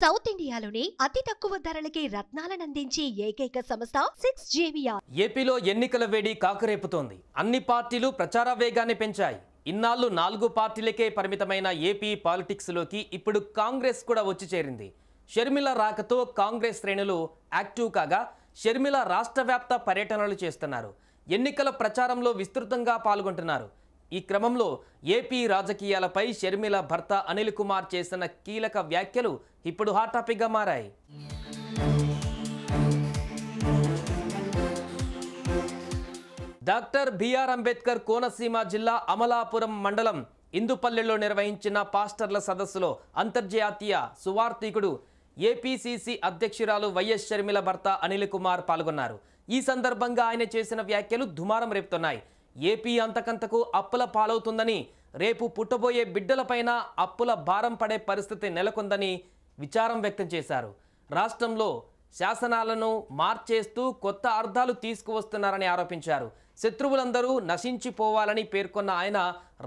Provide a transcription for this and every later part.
South ఇండియాలోనే అతి తక్కువ ధరలకి రత్నాలనందించే ఏకైక సంస్థ 6JVR. ఏపీలో ఎన్నికల వేడి కాకరేపుతోంది. అన్ని పార్టీలు ప్రచార వేగాన్ని పెంచాయి. ఇన్నాళ్ళు 4 పార్టీలకే పరిమితమైన ఏపీ పాలిటిక్స్ లోకి ఇప్పుడు కాంగ్రెస్ కూడా వచ్చి చేరింది. షర్మిల రాకతో కాంగ్రెస్ శ్రేణులు యాక్టివ్ కాగా షర్మిల రాష్ట్రవ్యాప్త పర్యటనలు చేస్తున్నారు. ఎన్నికల ప్రచారంలో విస్తృతంగా పాల్గొంటున్నారు. ఈ క్రమంలో ఏపీ రాజకీయాలపై షర్మిల భర్త అనిల్ కుమార్ చేసిన కీలక వ్యాఖ్యలు ఇప్పుడు హాట్ టాపిక్గా మారాయి. డాక్టర్ బిఆర్ అంబేద్కర్ కోనసీమ జిల్లా అమలాపురం మండలం ఇందుపల్లెలో నిర్వహించిన పాస్టర్ల సదస్సులో అంతర్జాతీయ సువార్థికుడు ఏపీసీసీ అధ్యక్షురాలు వైఎస్ షర్మిల భర్త అనిల్ కుమార్ పాల్గొన్నారు. ఈ సందర్భంగా ఆయన చేసిన వ్యాఖ్యలు దుమారం రేపుతున్నాయి. ఏపీ అంతకంతకు అప్పుల పాలవుతుందని, రేపు పుట్టబోయే బిడ్డలపైన అప్పుల భారం పడే పరిస్థితి నెలకొందని విచారం వ్యక్తం చేశారు. రాష్ట్రంలో శాసనాలను మార్చేస్తూ కొత్త అర్థాలు తీసుకువస్తున్నారని ఆరోపించారు. శత్రువులందరూ నశించిపోవాలని పేర్కొన్న ఆయన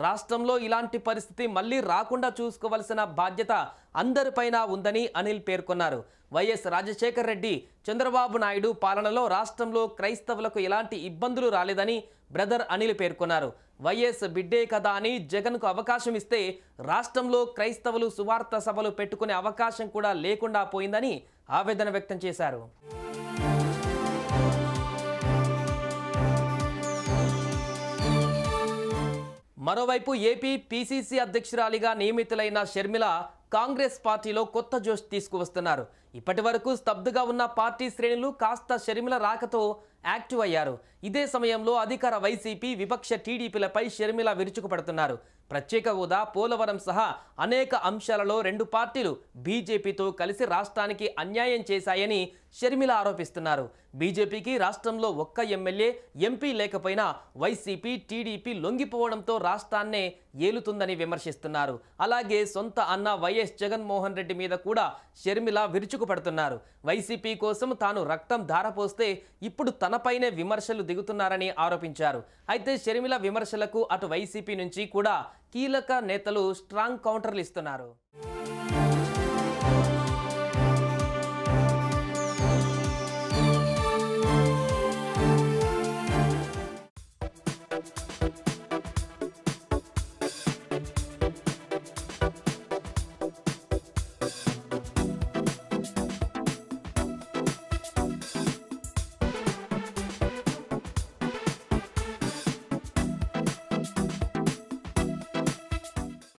రాష్ట్రంలో ఇలాంటి పరిస్థితి మళ్లీ రాకుండా చూసుకోవాల్సిన బాధ్యత అందరిపైన ఉందని అనిల్ పేర్కొన్నారు. వైఎస్ రాజశేఖర్ రెడ్డి, చంద్రబాబు నాయుడు పాలనలో రాష్ట్రంలో క్రైస్తవులకు ఎలాంటి ఇబ్బందులు రాలేదని బ్రదర్ అనిల్ పేర్కొన్నారు. వైఎస్ బిడ్డే కదా అని జగన్కు అవకాశం ఇస్తే రాష్ట్రంలో క్రైస్తవులు సువార్త సభలు పెట్టుకునే అవకాశం కూడా లేకుండా పోయిందని ఆవేదన వ్యక్తం చేశారు. మరోవైపు ఏపీ పీసీసీ అధ్యక్షురాలిగా నియమితులైన షర్మిల కాంగ్రెస్ పార్టీలో కొత్త జోష్ తీసుకువస్తున్నారు. ఇప్పటి వరకు స్తబ్దుగా ఉన్న పార్టీ శ్రేణులు కాస్త షర్మిల రాకతో యాక్టివ్ అయ్యారు. ఇదే సమయంలో అధికార వైసీపీ, విపక్ష టీడీపీలపై షర్మిల విరుచుకుపడుతున్నారు. ప్రత్యేక హోదా, పోలవరం సహా అనేక అంశాలలో రెండు పార్టీలు బీజేపీతో కలిసి రాష్ట్రానికి అన్యాయం చేశాయని షర్మిల ఆరోపిస్తున్నారు. బీజేపీకి రాష్ట్రంలో ఒక్క ఎమ్మెల్యే, ఎంపీ లేకపోయినా వైసీపీ, టీడీపీ లొంగిపోవడంతో రాష్ట్రాన్నే ఏలుతుందని విమర్శిస్తున్నారు. అలాగే సొంత అన్న వైఎస్ జగన్మోహన్ రెడ్డి మీద కూడా షర్మిల విరుచుకుపడుతున్నారు. వైసీపీ కోసం తాను రక్తం ధారపోస్తే ఇప్పుడు తనపైనే విమర్శలు దిగుతున్నారని ఆరోపించారు. అయితే షర్మిల విమర్శలకు అటు వైసీపీ నుంచి కూడా కీలక నేతలు స్ట్రాంగ్ కౌంటర్లు ఇస్తున్నారు.